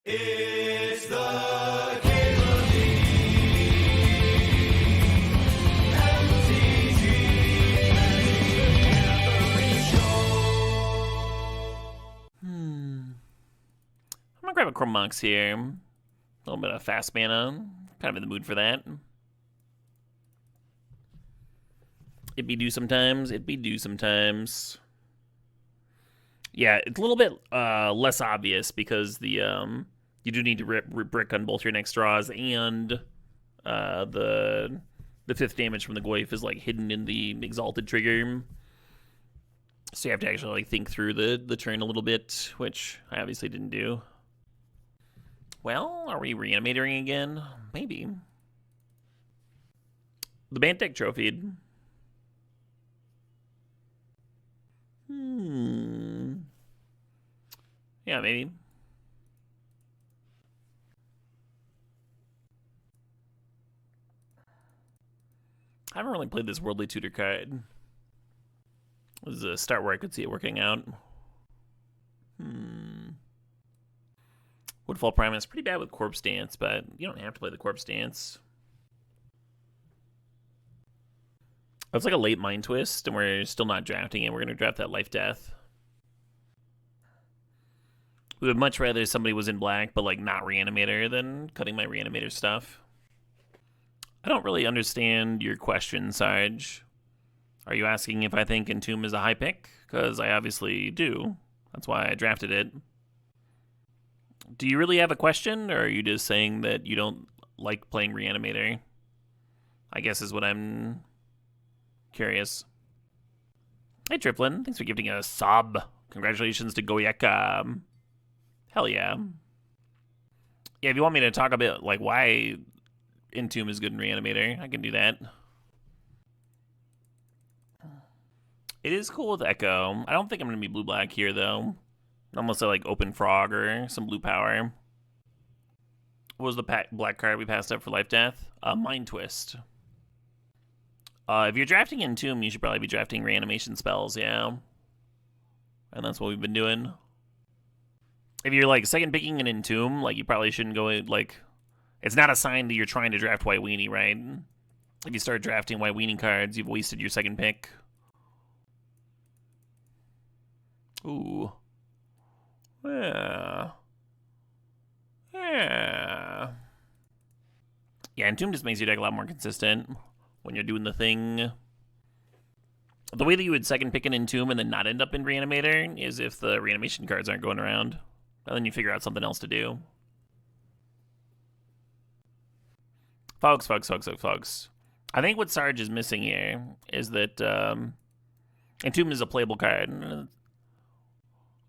It's the Cable I'm gonna grab a Chrome Mox here. A little bit of fast mana. Kind of in the mood for that. It be due sometimes. It be due sometimes. Yeah, it's a little bit less obvious because the you do need to brick on both your next draws, and the 5th damage from the Goyf is like hidden in the Exalted trigger. So you have to actually like think through the turn a little bit, which I obviously didn't do. Well, are we reanimating again? Maybe. The Bantek trophy. Yeah, maybe. I haven't really played this Worldly Tutor card. This is a start where I could see it working out. Woodfall Primus is pretty bad with Corpse Dance, but you don't have to play the Corpse Dance. It's like a late Mind Twist, and we're still not drafting it. We're going to draft that Life Death. We would much rather somebody was in black, but like not Reanimator, than cutting my Reanimator stuff. I don't really understand your question, Sarge. Are you asking if I think Entomb is a high pick? Because I obviously do. That's why I drafted it. Do you really have a question, or are you just saying that you don't like playing Reanimator? I guess is what I'm curious. Hey, Triplin. Thanks for gifting a sub. Congratulations to Goyeka. Hell yeah. Yeah, if you want me to talk a bit like why Entomb is good in Reanimator, I can do that. It is cool with Echo. I don't think I'm going to be blue-black here, though. Unless I like Open Frog or some blue power. What was the black card we passed up for Life Death? Mind Twist. If you're drafting Entomb, you should probably be drafting reanimation spells, yeah. And that's what we've been doing. If you're like second picking an Entomb, like you probably shouldn't go in, like, it's not a sign that you're trying to draft White Weenie, right? If you start drafting White Weenie cards, you've wasted your second pick. Ooh. Yeah. Yeah. Yeah, Entomb just makes your deck a lot more consistent when you're doing the thing. The way that you would second pick an Entomb and then not end up in Reanimator is if the reanimation cards aren't going around. And then you figure out something else to do. Folks. I think what Sarge is missing here is that Entomb is a playable card.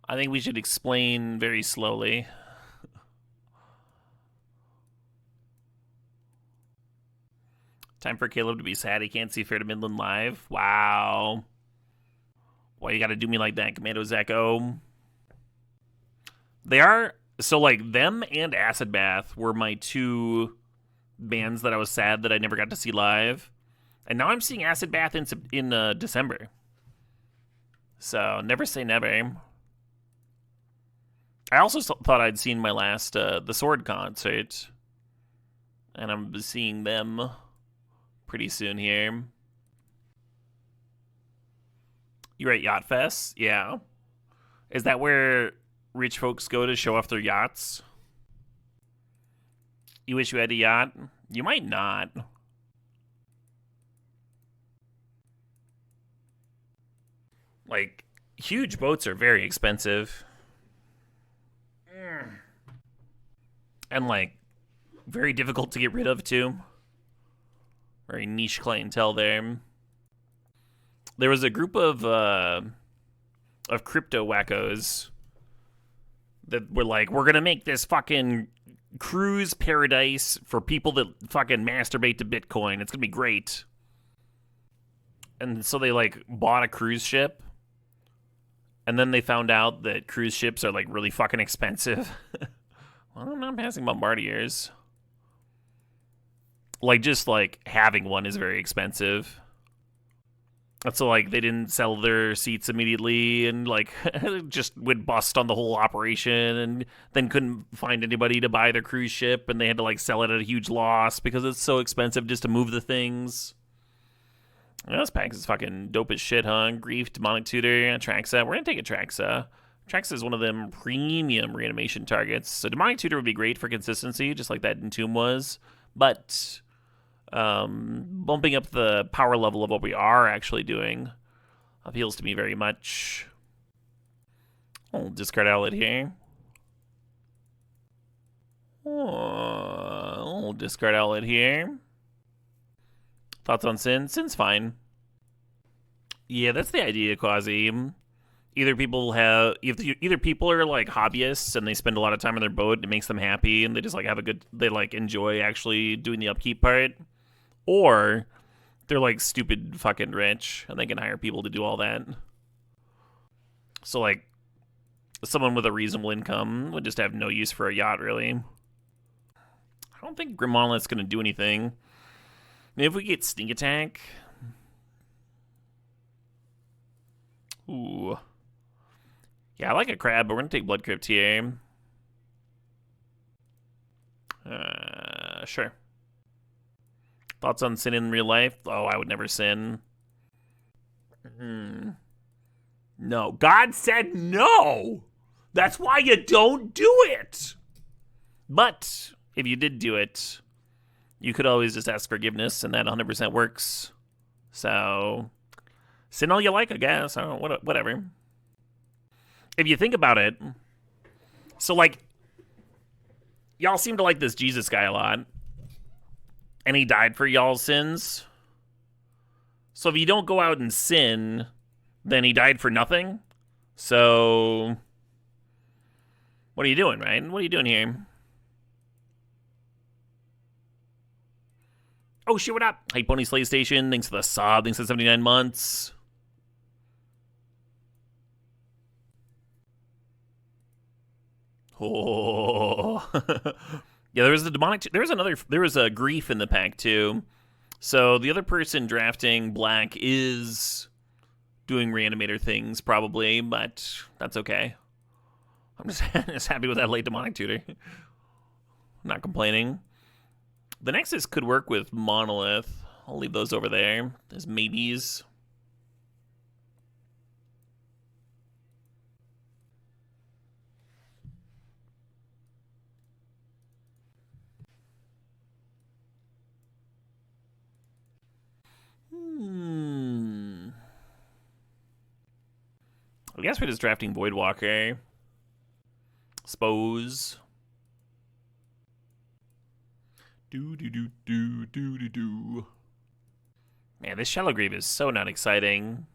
I think we should explain very slowly. Time for Caleb to be sad he can't see Fair to Midland live. Wow. Why you gotta do me like that, Commando's Echo? They are... So, like, them and Acid Bath were my two bands that I was sad that I never got to see live. And now I'm seeing Acid Bath in December. So, never say never. I also thought I'd seen my last The Sword concert. And I'm seeing them pretty soon here. You're at Yacht Fest? Yeah. Is that where rich folks go to show off their yachts? You wish you had a yacht? You might not. Like, huge boats are very expensive. And, like, very difficult to get rid of, too. Very niche clientele there. There was a group of crypto wackos that were like, we're gonna make this fucking cruise paradise for people that fucking masturbate to Bitcoin. It's gonna be great. And so they, like, bought a cruise ship. And then they found out that cruise ships are, like, really fucking expensive. Well, I'm not passing Bombardiers. Like, just, like, having one is very expensive. So, like, they didn't sell their seats immediately and, like, just would bust on the whole operation and then couldn't find anybody to buy their cruise ship and they had to, like, sell it at a huge loss because it's so expensive just to move the things. Yeah, this pack is fucking dope as shit, huh? Grief, Demonic Tutor, Traxa. We're gonna take a Traxa. Traxa is one of them premium reanimation targets. So Demonic Tutor would be great for consistency, just like that Entomb was. But bumping up the power level of what we are actually doing appeals to me very much. I'll discard outlet here. I'll discard outlet here. Thoughts on Sin? Sin's fine. Yeah, that's the idea, Quasi. Either people are like hobbyists and they spend a lot of time on their boat and it makes them happy and they just like they like enjoy actually doing the upkeep part, or they're like stupid fucking rich and they can hire people to do all that. So like someone with a reasonable income would just have no use for a yacht, really. I don't think Grim Monolith's gonna do anything. Maybe if we get Sneak Attack. Ooh. Yeah, I like a crab, but we're gonna take Blood Crypt here. Sure. Thoughts on sin in real life? Oh, I would never sin. No. God said no! That's why you don't do it! But, if you did do it, you could always just ask forgiveness, and that 100% works. So, sin all you like, I guess. I don't know, whatever. If you think about it, so, like, y'all seem to like this Jesus guy a lot. And he died for y'all's sins. So if you don't go out and sin, then he died for nothing. So, what are you doing, right? What are you doing here? Oh, shit, what up? Hey, Pony Slay Station. Thanks for the sub. Thanks for 79 months. Oh. Yeah, there was the demonic. There was a grief in the pack too. So the other person drafting black is doing reanimator things probably, but that's okay. I'm just happy with that late demonic tutor. I'm not complaining. The Nexus could work with Monolith. I'll leave those over there as maybes. I guess we're just drafting Voidwalker. Suppose. Do. Man, this Shallow Grave is so not exciting.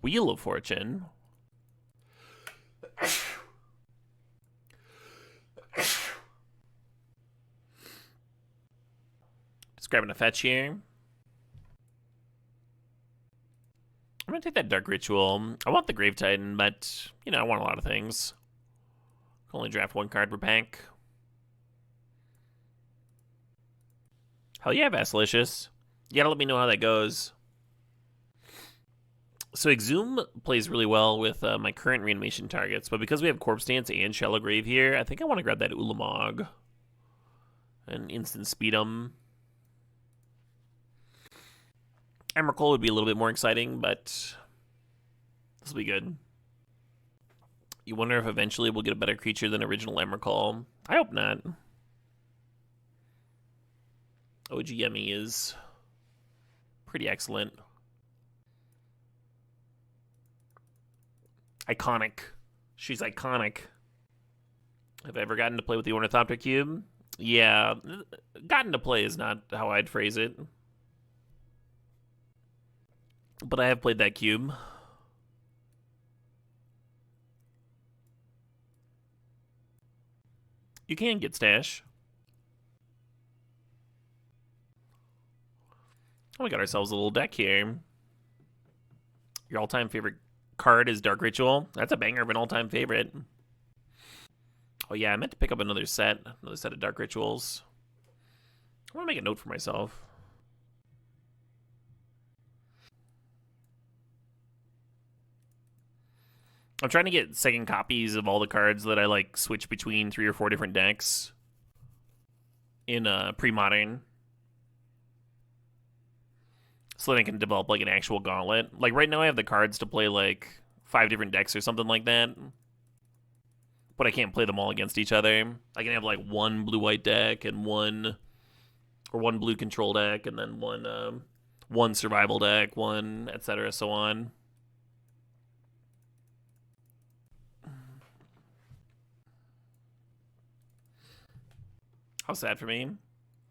Wheel of Fortune. Just grabbing a fetch here. I'm gonna take that Dark Ritual. I want the Grave Titan, but, you know, I want a lot of things. Can only draft one card per pack. Hell yeah, Vasilicious. You gotta let me know how that goes. So Exhume plays really well with my current reanimation targets, but because we have Corpse Dance and Shallow Grave here, I think I want to grab that Ulamog and instant speed him. Emrakul would be a little bit more exciting, but this will be good. You wonder if eventually we'll get a better creature than original Emrakul. I hope not. OGME is pretty excellent. Iconic. She's iconic. Have I ever gotten to play with the Ornithopter Cube? Yeah, gotten to play is not how I'd phrase it. But I have played that cube. You can get stash. Oh, we got ourselves a little deck here. Your all-time favorite card is Dark Ritual. That's a banger of an all-time favorite. Oh yeah, I meant to pick up another set of Dark Rituals. gonna make a note for myself. I'm trying to get second copies of all the cards that I like switch between 3 or 4 different decks in pre-modern, so that I can develop like an actual gauntlet. Like right now I have the cards to play like 5 different decks or something like that, but I can't play them all against each other. I can have like one blue-white deck and one blue control deck, and then one survival deck, one etc. so on. How sad for me.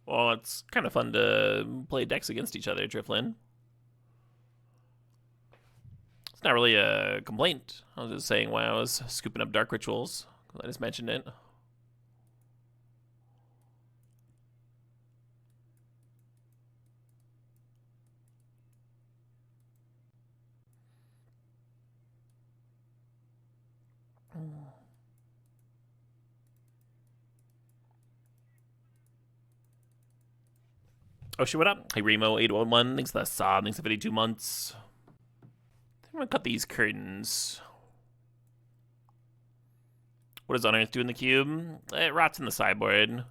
Well, it's kind of fun to play decks against each other, Driflin. It's not really a complaint. I was just saying why I was scooping up Dark Rituals. I just mentioned it. Oh shit, what up? Hey Remo811, thanks for the sub, thanks for 52 months. I'm gonna cut these curtains. What does Unearth do in the cube? It rots in the sideboard.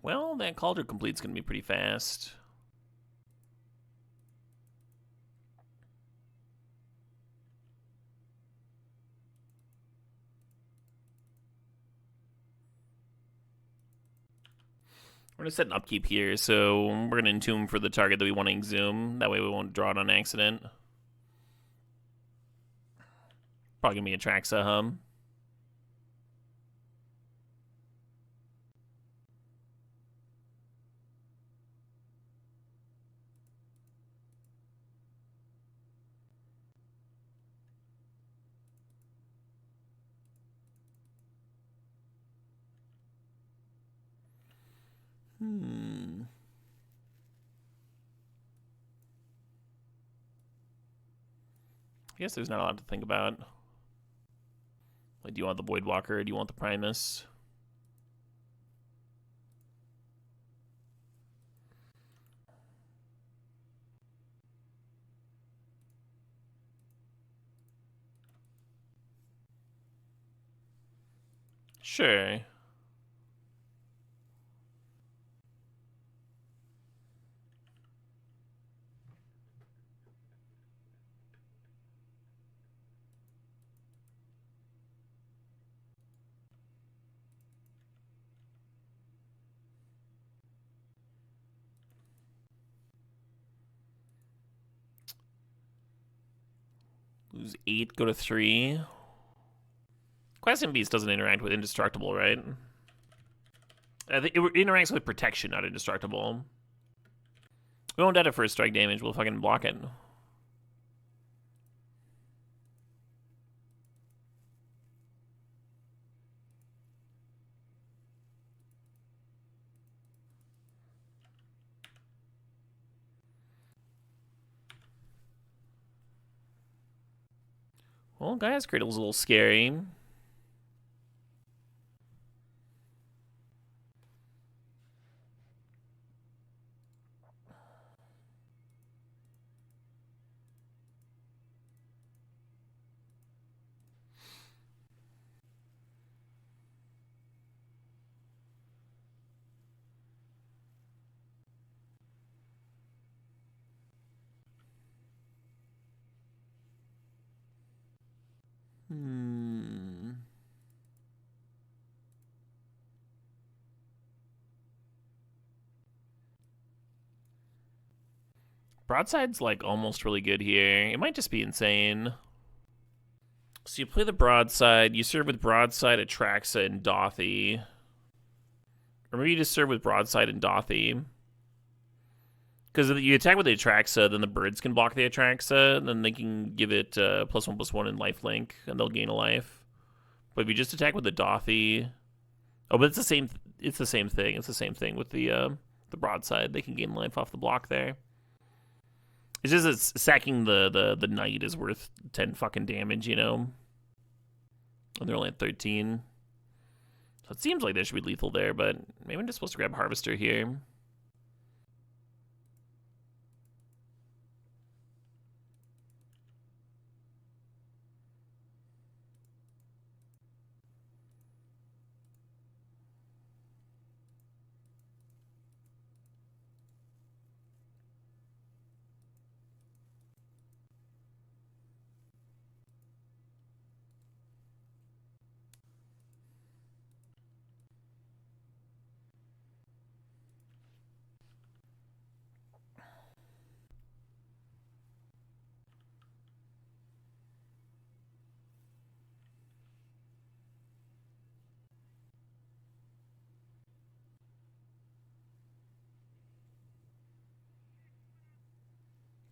Well, that Cauldron Complete's gonna be pretty fast. We're gonna set an upkeep here, so we're gonna entomb for the target that we want to exhume. That way we won't draw it on accident. Probably gonna be a Traxa Hum. I guess there's not a lot to think about. Like, do you want the Voidwalker? Do you want the Primus? Sure. Lose 8, go to 3. Questing Beast doesn't interact with Indestructible, right? I think it interacts with Protection, not Indestructible. We won't die to first strike damage, we'll fucking block it. Well, Gaia's Cradle's a little scary. Broadside's like almost really good here. It might just be insane. So you play the Broadside, you serve with Broadside, Atraxa, and Dothy. Or maybe you just serve with Broadside and Dothy. Because if you attack with the Atraxa, then the birds can block the Atraxa, and then they can give it +1/+1 in lifelink, and they'll gain a life. But if you just attack with the Dothy... Oh, but it's the same. It's the same thing. It's the same thing with the Broadside. They can gain life off the block there. It's just that sacking the Knight is worth 10 fucking damage, you know? And they're only at 13. So it seems like they should be lethal there, but maybe I'm just supposed to grab Harvester here.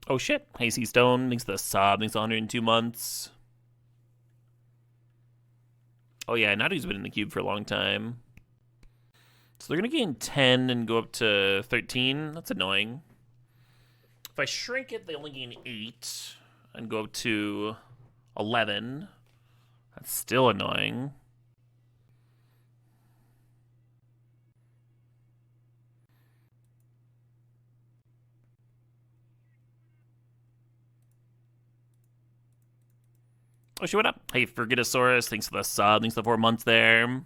Oh shit. Hazy Stone, thanks to the sub, thanks to 102 months. Oh yeah, Nadu's been in the cube for a long time. So they're going to gain 10 and go up to 13. That's annoying. If I shrink it, they only gain 8 and go up to 11. That's still annoying. Oh, shit, what up? Hey, Forgetosaurus, thanks for the sub, thanks for the 4 months there.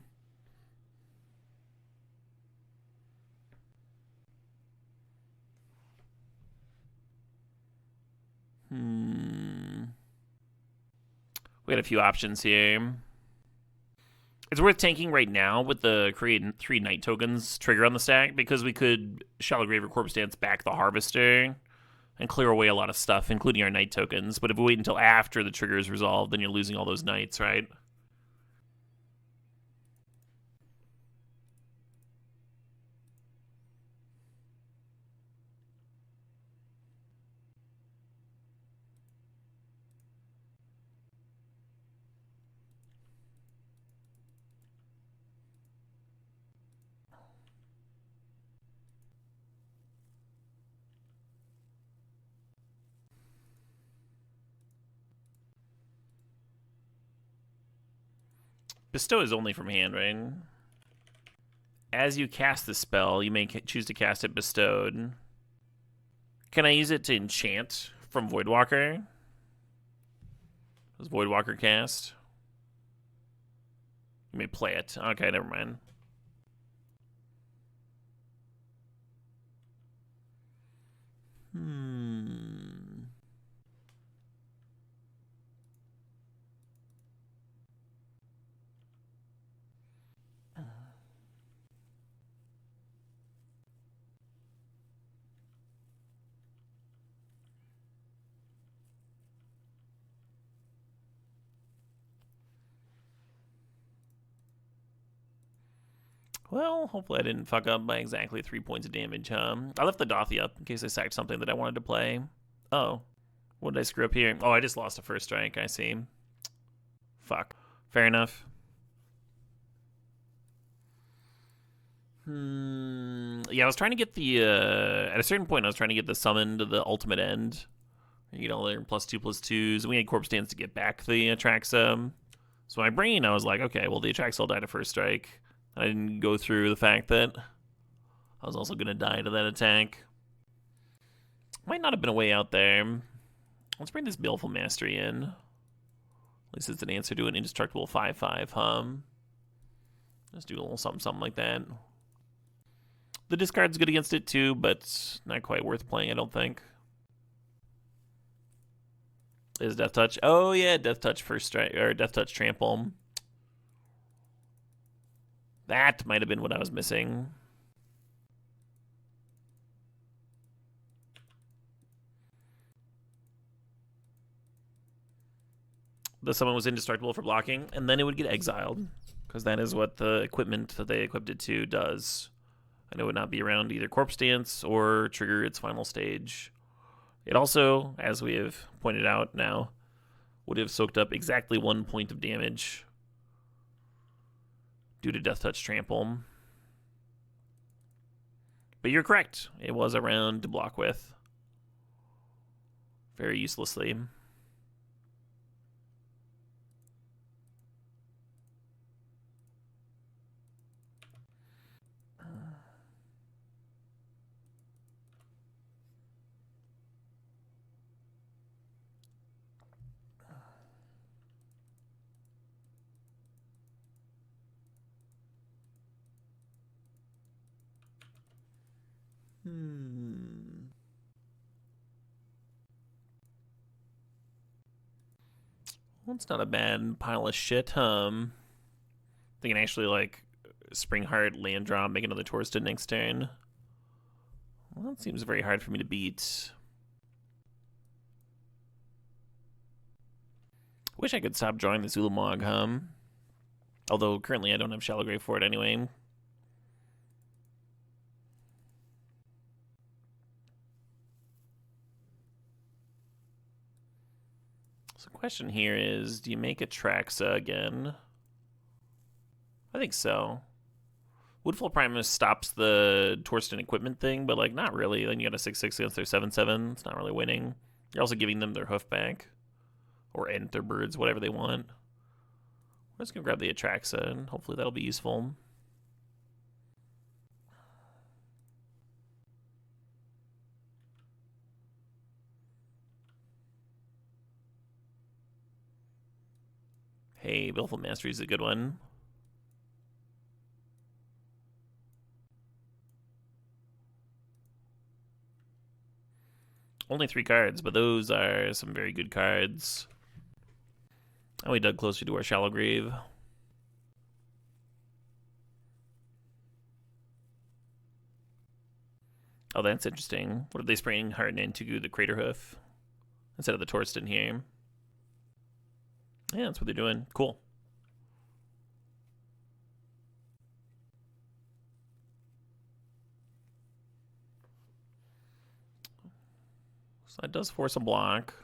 We got a few options here. It's worth tanking right now with the create 3 Knight tokens trigger on the stack because we could Shallow Grave or Corpse Dance back the Harvester and clear away a lot of stuff, including our Knight tokens. But if we wait until after the trigger is resolved, then you're losing all those Knights, right? Bestow is only from hand, right? As you cast the spell, you may choose to cast it bestowed. Can I use it to enchant from Voidwalker? Does Voidwalker cast? You may play it. Okay, never mind. Well, hopefully I didn't fuck up by exactly 3 points of damage, huh? I left the Dothy up in case I sacked something that I wanted to play. Oh. What did I screw up here? Oh, I just lost a first strike, I see. Fuck. Fair enough. Yeah, I was trying to get the, at a certain point, I was trying to get the summon to the ultimate end. You get all their +2/+2s. We had Corpse Dance to get back the Atraxa. So my brain, I was like, okay, well, the Atraxa will die to first strike. I didn't go through the fact that I was also going to die to that attack. Might not have been a way out there. Let's bring this Baleful Mastery in. At least it's an answer to an indestructible 5/5, huh? Let's do a little something like that. The discard's good against it too, but not quite worth playing, I don't think. Is Death Touch? Oh yeah, Death Touch first strike, or Death Touch Trample. That might have been what I was missing. The summon was indestructible for blocking, and then it would get exiled, because that is what the equipment that they equipped it to does. I know it would not be around either Corpse Dance or trigger its final stage. It also, as we have pointed out now, would have soaked up exactly 1 point of damage due to Death Touch Trample. But you're correct. It was around to block with. Very uselessly. Well, it's not a bad pile of shit. They can actually, like, Spring Heart, land drop, make another Torsten next turn. Well, that seems very hard for me to beat. Wish I could stop drawing this Ulamog, although currently I don't have Shallow Grave for it anyway. So the question here is, do you make Atraxa again? I think so. Woodfall Primus stops the Torsten equipment thing, but, like, not really. Then you got a 6/6 against their 7/7. It's not really winning. You're also giving them their hoof back. Or enter birds, whatever they want. I'm just going to grab the Atraxa, and hopefully that'll be useful. Hey, Baleful Mastery is a good one. Only 3 cards, but those are some very good cards. And we dug closer to our Shallow Grave. Oh, that's interesting. What are they spraying Heart and MTGO the Crater Hoof instead of the Torsten here? Yeah, that's what they're doing. Cool. So that does force a block.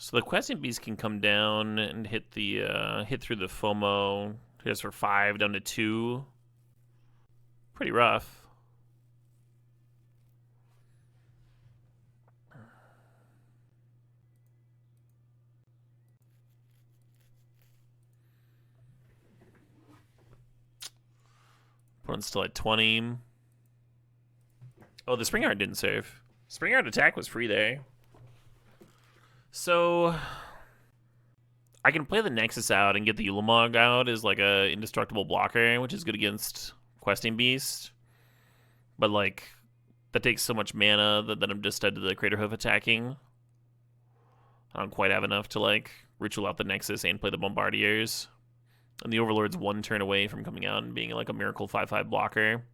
So the Questing Beast can come down and hit the hit through the FOMO. It goes for 5 down to 2. Pretty rough. Opponent's still at 20. Oh, the Spring Heart didn't save. Spring Heart attack was free there. So I can play the Nexus out and get the Ulamog out as like a indestructible blocker, which is good against Questing Beast. But like that takes so much mana that I'm just dead to the Crater Hoof attacking. I don't quite have enough to like ritual out the Nexus and play the Bombardiers. And the Overlord's 1 turn away from coming out and being like a miracle 5/5 blocker.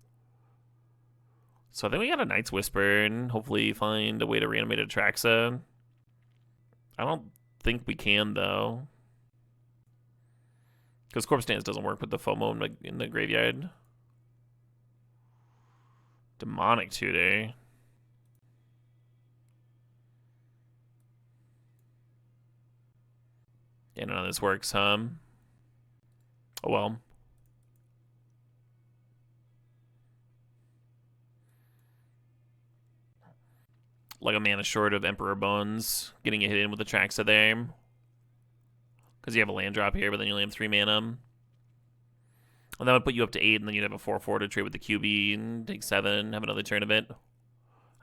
So I think we got a Night's Whisper and hopefully find a way to reanimate Atraxa. I don't think we can, though. Because Corpse Dance doesn't work with the FOMO in the graveyard. Demonic Tutor. Yeah, none of this works, huh? Oh well. Like a mana short of Emperor Bones, getting a hit in with the Atraxa there. Because you have a land drop here, but then you only have 3 mana. And that would put you up to 8, and then you'd have a 4/4 to trade with the QB and take 7, have another turn of it.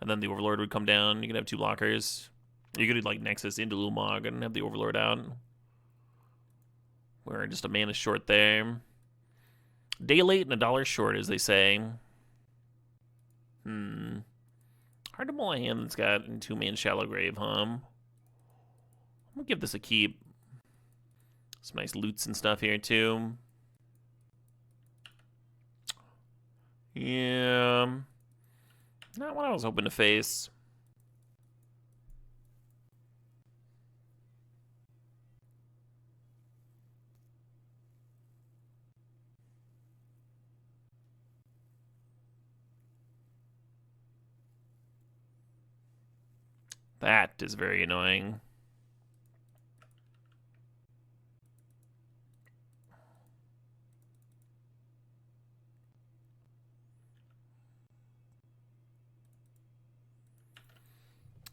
And then the Overlord would come down, you could have 2 blockers. You could do like Nexus into Ulamog and have the Overlord out. We're just a mana short there. Day late and $1 short, as they say. Hard to mull a hand that's got a 2-man Shallow Grave, huh? I'm gonna give this a keep. Some nice loots and stuff here, too. Yeah. Not what I was hoping to face. That is very annoying.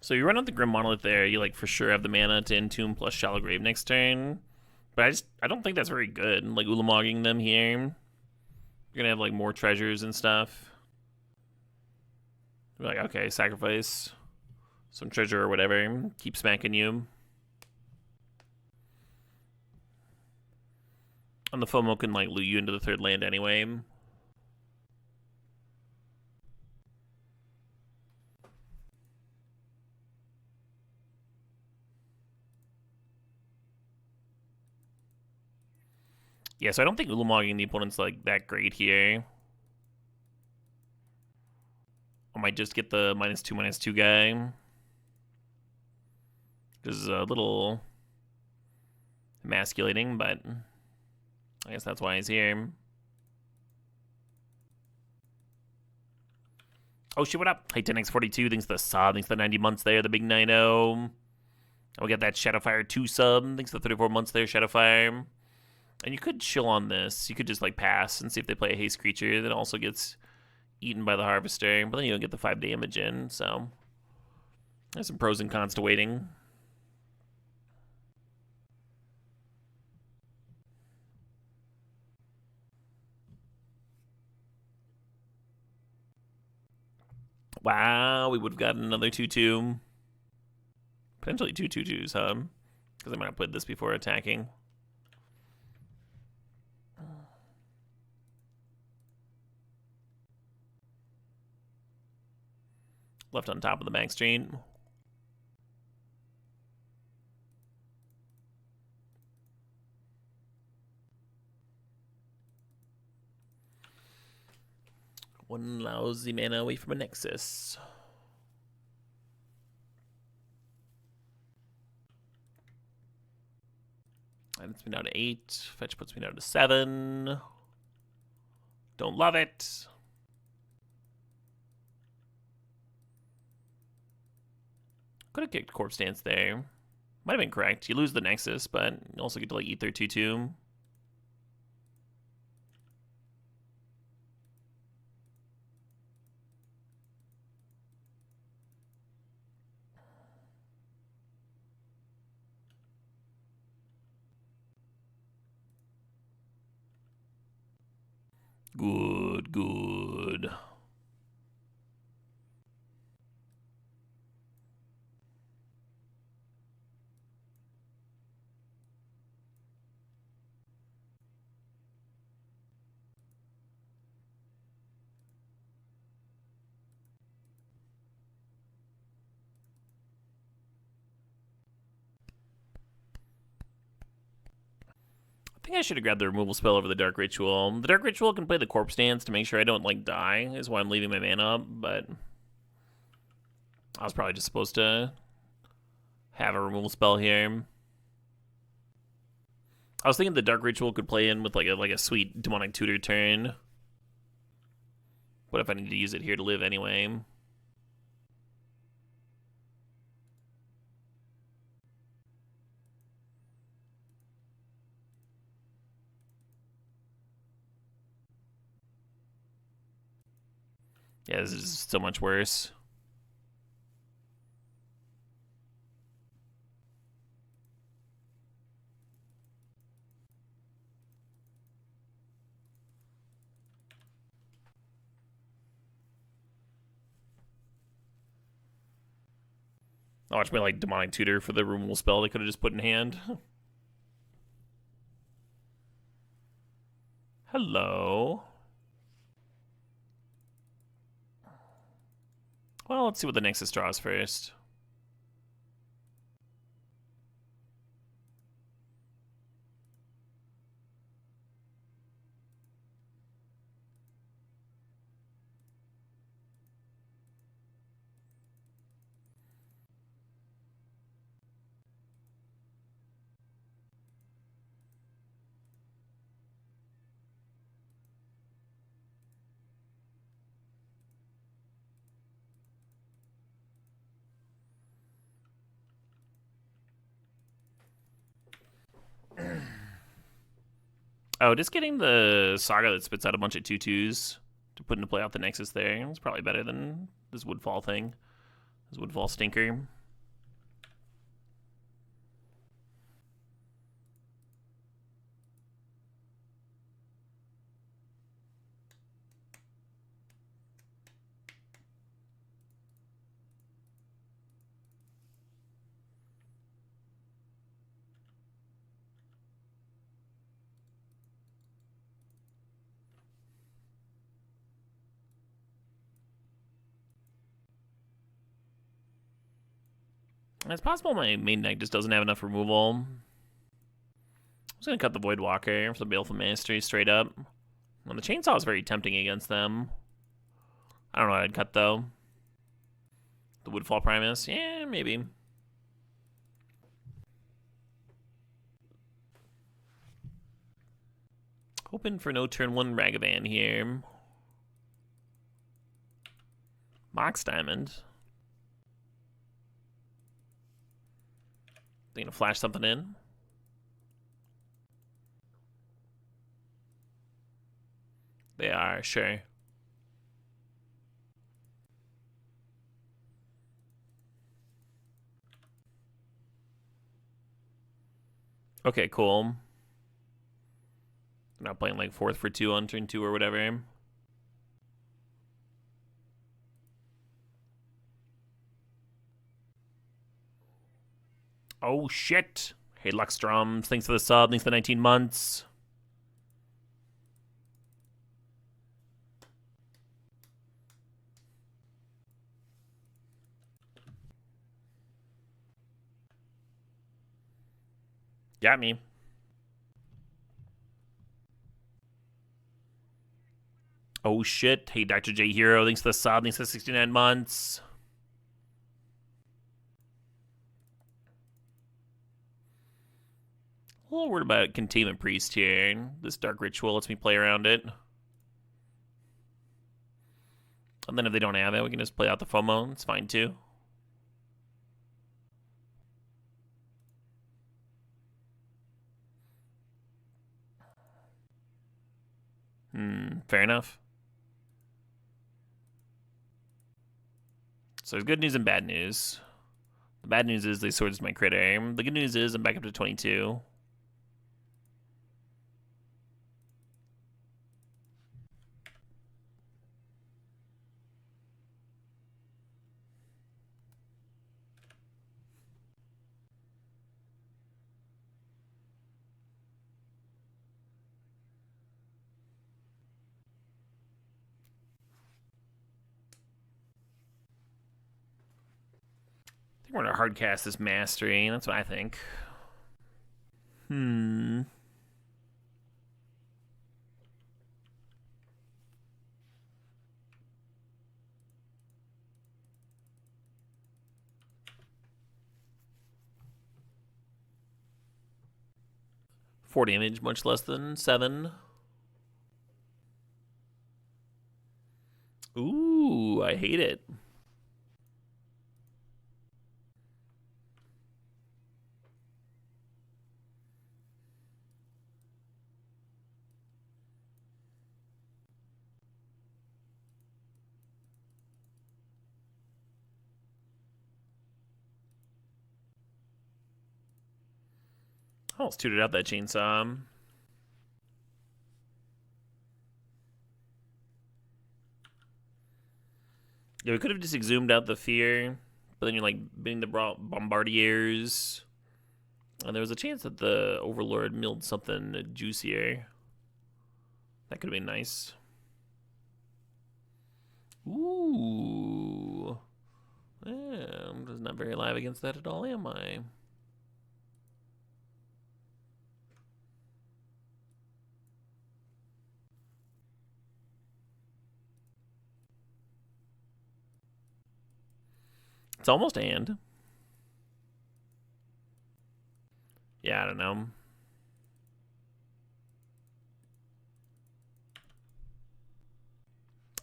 So you run out the Grim Monolith there, you like for sure have the mana to Entomb plus Shallow Grave next turn. But I don't think that's very good. Like Ulamogging them here. You're gonna have like more treasures and stuff. You're like, okay, sacrifice some treasure or whatever. Keep smacking you. And the FOMO can like loot you into the 3rd land anyway. Yeah, so I don't think Ulamogging the opponent's like that great here. I might just get the -2/-2 guy. This is a little emasculating, but I guess that's why he's here. Oh shit, what up? Hey, 10x42, thanks to the sub, thanks to the 90 months there, the big 9-0. And we got that Shadowfire 2 sub, thanks to the 34 months there, Shadowfire. And you could chill on this. You could just like pass and see if they play a haste creature that also gets eaten by the Harvester, but then you don't get the 5 damage in, so there's some pros and cons to waiting. Wow, we would have gotten another 2/2. Potentially 2 2/2s, huh? Because I might have played this before attacking. Left on top of the back street. One lousy mana away from a Nexus. And it's me down to 8. Fetch puts me down to 7. Don't love it. Could have kicked Corpse Dance there. Might have been correct. You lose the Nexus, but you also get to like eat their 2/2. Good, good. I think I should have grabbed the removal spell over the Dark Ritual. The Dark Ritual can play the Corpse Dance to make sure I don't, like, die, is why I'm leaving my mana up, but I was probably just supposed to have a removal spell here. I was thinking the Dark Ritual could play in with, like a sweet Demonic Tutor turn. What if I need to use it here to live anyway? Yeah, this is so much worse. I'll watch me like Demonic Tutor for the removal spell they could have just put in hand. Hello. Well, let's see what the Nexus draws first. Oh, just getting the Saga that spits out a bunch of 2/2s to put into play out the Nexus there. It's probably better than this Woodfall thing. This Woodfall stinker. It's possible my main deck just doesn't have enough removal. I'm just going to cut the Voidwalker for the Baleful Mastery straight up. Well, the Chainsaw is very tempting against them. I don't know what I'd cut, though. The Woodfall Primus? Yeah, maybe. Hoping for no turn 1 Ragavan here. Mox Diamond. They gonna flash something in? They are, sure. Okay, cool. Not playing like 4th for 2 on turn 2 or whatever. Oh shit! Hey Luxstrom, thanks for the sub, thanks for the 19 months. Got me. Oh shit. Hey Dr. J Hero, thanks for the sub, thanks for the 69 months. A little worried about Containment Priest here. This Dark Ritual lets me play around it. And then if they don't have it, we can just play out the FOMO. It's fine too. Fair enough. So there's good news and bad news. The bad news is they swords my crit aim. The good news is I'm back up to 22. I think we're gonna hard cast this Mastery. That's what I think. 4 damage, much less than 7. Ooh, I hate it. I almost tooted out that chainsaw. Yeah, we could have just exhumed out the fear, but then you're like being the bombardiers. And there was a chance that the Overlord milled something juicier. That could have been nice. Ooh. I'm just not very alive against that at all, am I? It's almost and. Yeah, I don't know.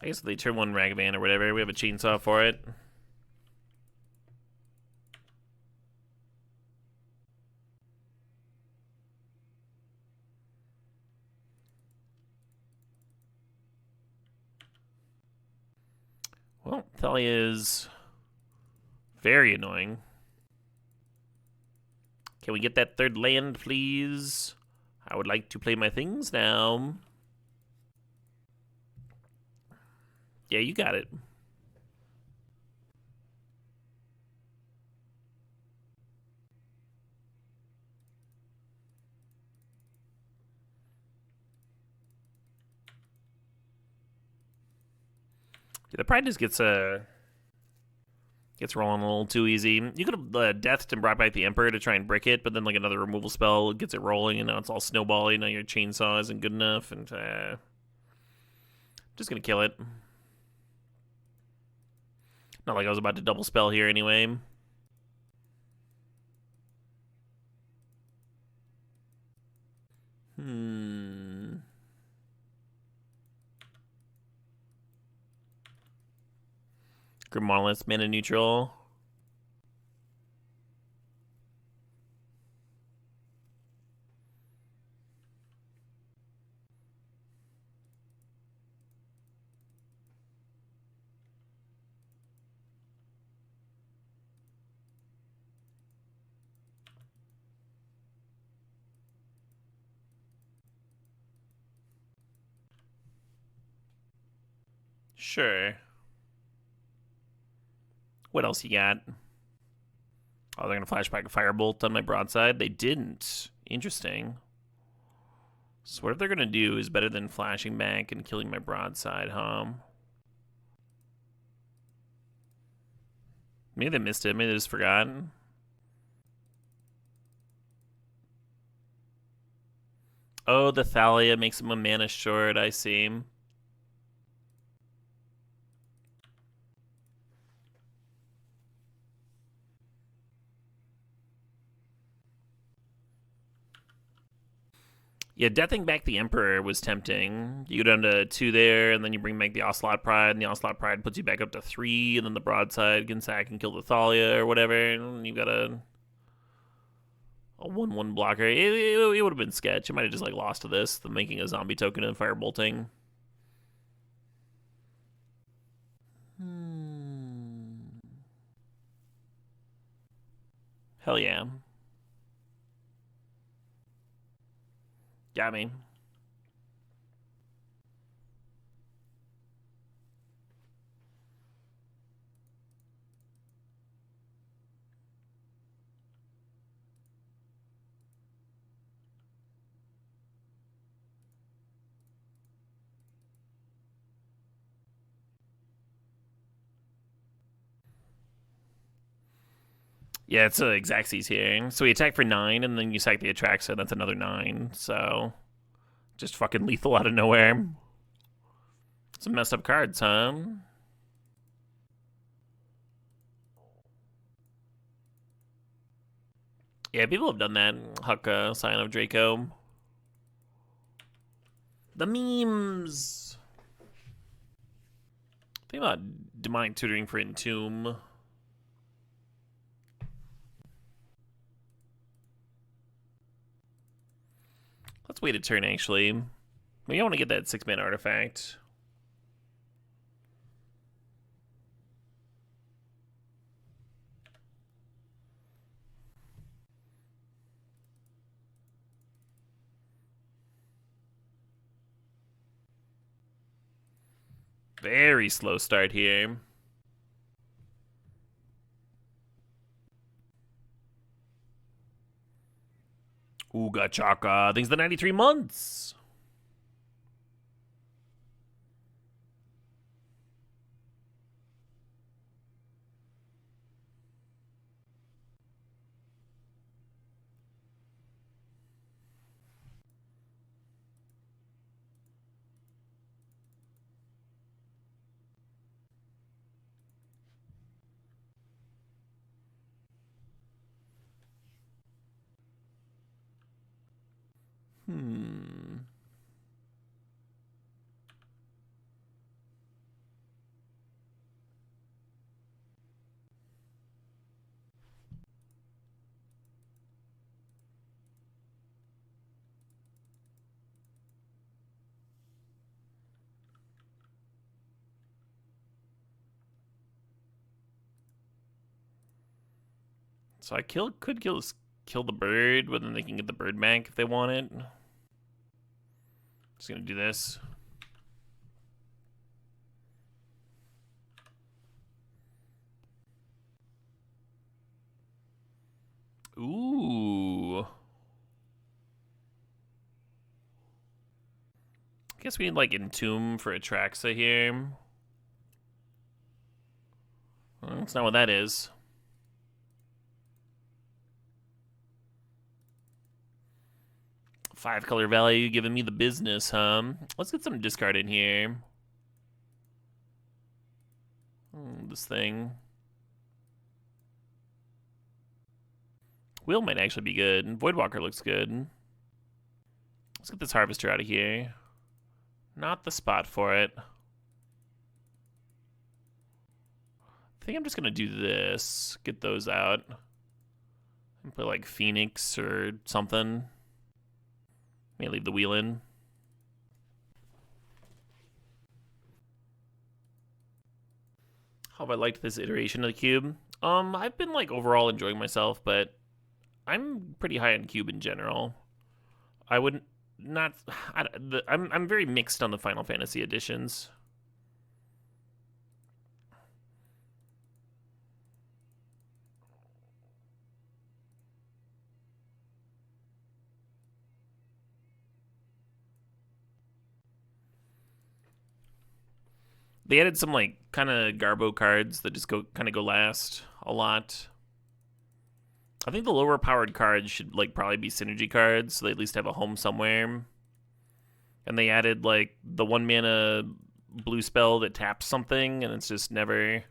I guess if they turn one Ragavan or whatever, we have a chainsaw for it. Well, Thalia is very annoying. Can we get that third land, please? I would like to play my things now. Yeah, you got it. Yeah, the pride just gets rolling a little too easy. You could have deathed and brought back the Emperor to try and brick it, but then like another removal spell gets it rolling, and now it's all snowballing. Now your chainsaw isn't good enough, and just gonna kill it. Not like I was about to double spell here anyway. Grim mana neutral. Sure. What else you got? Oh, they're gonna flashback a firebolt on my broadside. They didn't. Interesting. So what if they're gonna do is better than flashing back and killing my broadside, huh? Maybe they missed it. Maybe they just forgot. Oh, the Thalia makes him a mana short. I see. Yeah, deathing back the Emperor was tempting. You go down to 2 there, and then you bring back the Ocelot Pride, and the Ocelot Pride puts you back up to 3, and then the Broadside can sack and kill the Thalia or whatever, and you got a 1/1 blocker. It would have been sketch. It might have just like lost to this, the making a zombie token and firebolting. Hell yeah. Got me. Yeah, it's Xaxes here. So we attack for 9, and then you sack the Atraxa, that's another 9. So, just fucking lethal out of nowhere. Some messed up cards, huh? Yeah, people have done that. Huck, Scion of Draco. The memes! Think about Demonic Tutoring for Entomb. Let's wait a turn, actually. We want to get that 6-mana artifact. Very slow start here. Ooga chaka. Things the 93 months. So I could kill the bird, but then they can get the bird back if they want it. Just gonna do this. Ooh. I guess we need like Entomb for Atraxa here. Well, that's not what that is. Five color value giving me the business, huh? Let's get some discard in here. This thing. Wheel might actually be good. Voidwalker looks good. Let's get this Harvester out of here. Not the spot for it. I think I'm just gonna do this. Get those out. And put like Phoenix or something. May leave the wheel in. How have I liked this iteration of the cube? I've been like overall enjoying myself, but I'm pretty high on cube in general. I wouldn't not. I'm very mixed on the Final Fantasy editions. They added some like kind of Garbo cards that just kind of go last a lot. I think the lower powered cards should like probably be synergy cards, so they at least have a home somewhere. And they added like the 1 mana blue spell that taps something, and it's just never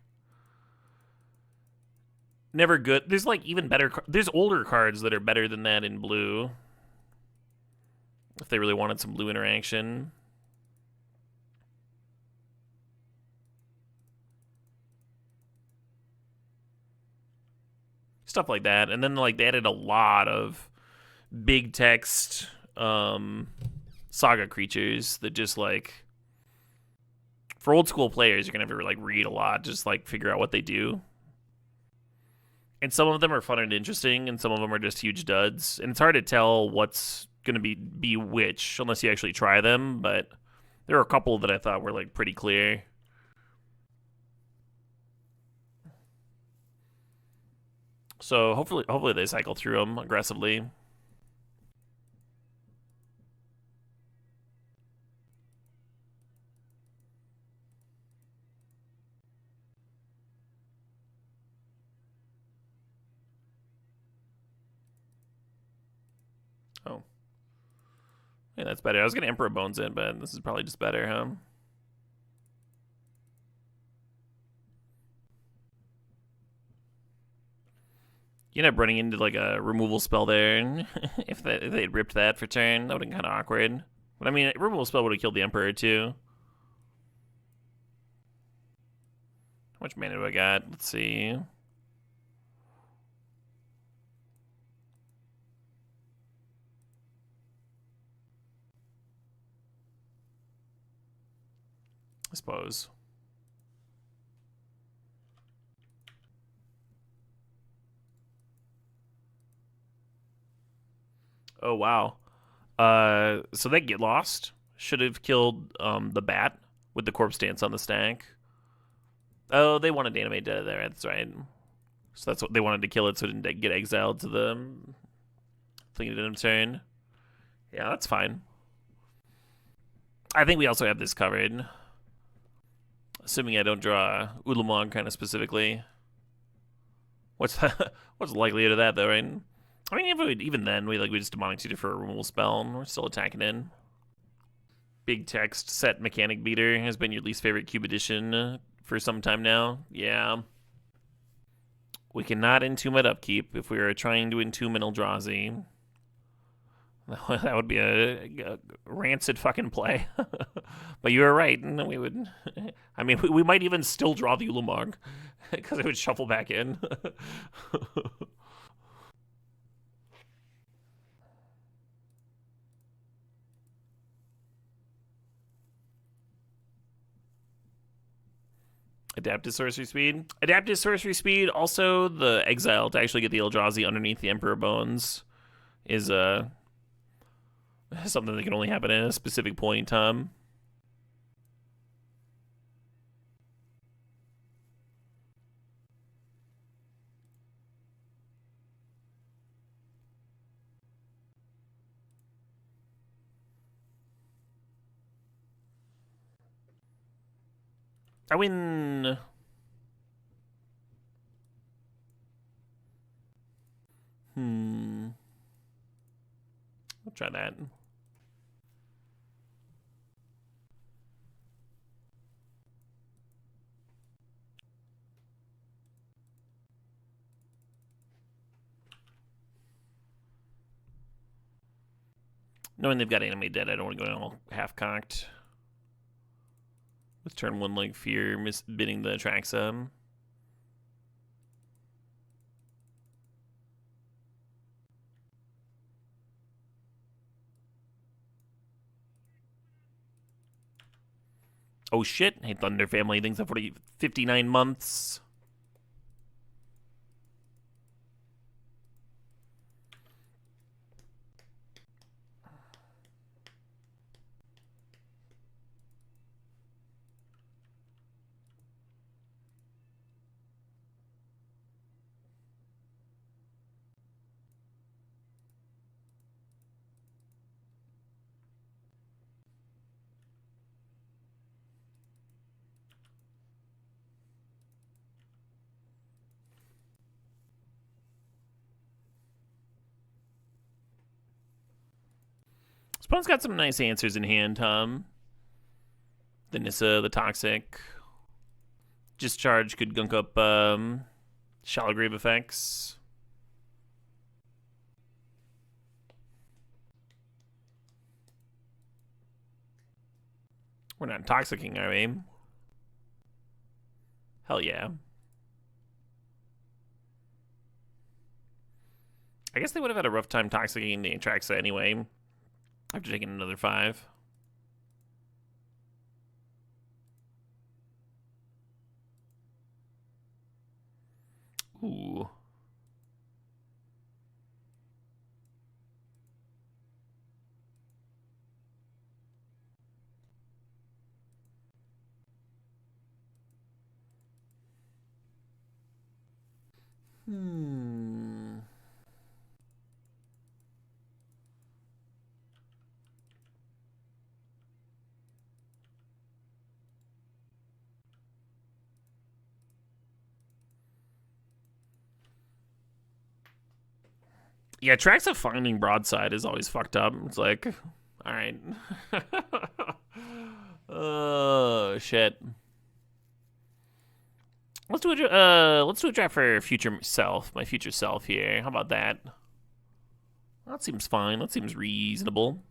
good. There's like even better. There's older cards that are better than that in blue. If they really wanted some blue interaction. Stuff like that. And then like they added a lot of big text saga creatures that just like for old school players you're gonna have to like read a lot, just like figure out what they do. And some of them are fun and interesting, and some of them are just huge duds. And it's hard to tell what's gonna be which unless you actually try them, but there are a couple that I thought were like pretty clear. So hopefully they cycle through them aggressively. Oh. Yeah, that's better. I was gonna Emperor Bones it, but this is probably just better, huh? You end up running into like a removal spell there. if they'd ripped that for turn, that would have been kind of awkward. But I mean, a removal spell would have killed the Emperor too. How much mana do I got? Let's see. I suppose. Oh wow. So they get lost. Should have killed the bat with the corpse dance on the stack. Oh, they wanted to animate dead there. That's right. So that's what they wanted to kill it, so it didn't get exiled to the thing it didn't turn. Yeah, that's fine. I think we also have this covered. Assuming I don't draw Ulamog kind of specifically. What's what's the likelihood of that though, right? I mean, even then, we just Demonic Tutor for a removal spell, and we're still attacking in. Big text set Mechanic Beater has been your least favorite cube edition for some time now. Yeah. We cannot entomb at upkeep if we are trying to entomb an Eldrazi. That would be a rancid fucking play. But you were right. And we would. I mean, we might even still draw the Ulamog because it would shuffle back in. Adaptive sorcery speed. Adaptive sorcery speed. Also, the exile to actually get the Eldrazi underneath the Emperor Bones is something that can only happen at a specific point in time. I win. I'll try that. Knowing they've got Animate Dead, I don't want to go all half-cocked. With turn 1 like Fear, bidding the Traxa. Oh shit, hey Thunder Family, things have 59 months. Spawn's got some nice answers in hand, Tom. The Nissa, the Toxic. Discharge could gunk up Shallow Grave effects. We're not intoxicating, are we? Hell yeah. I guess they would have had a rough time toxicating the Atraxa anyway. After taking another 5. Ooh. Yeah, tracks of finding broadside is always fucked up. It's like, all right. Oh shit. Let's do a draft for future self, my future self here. How about that? That seems fine. That seems reasonable.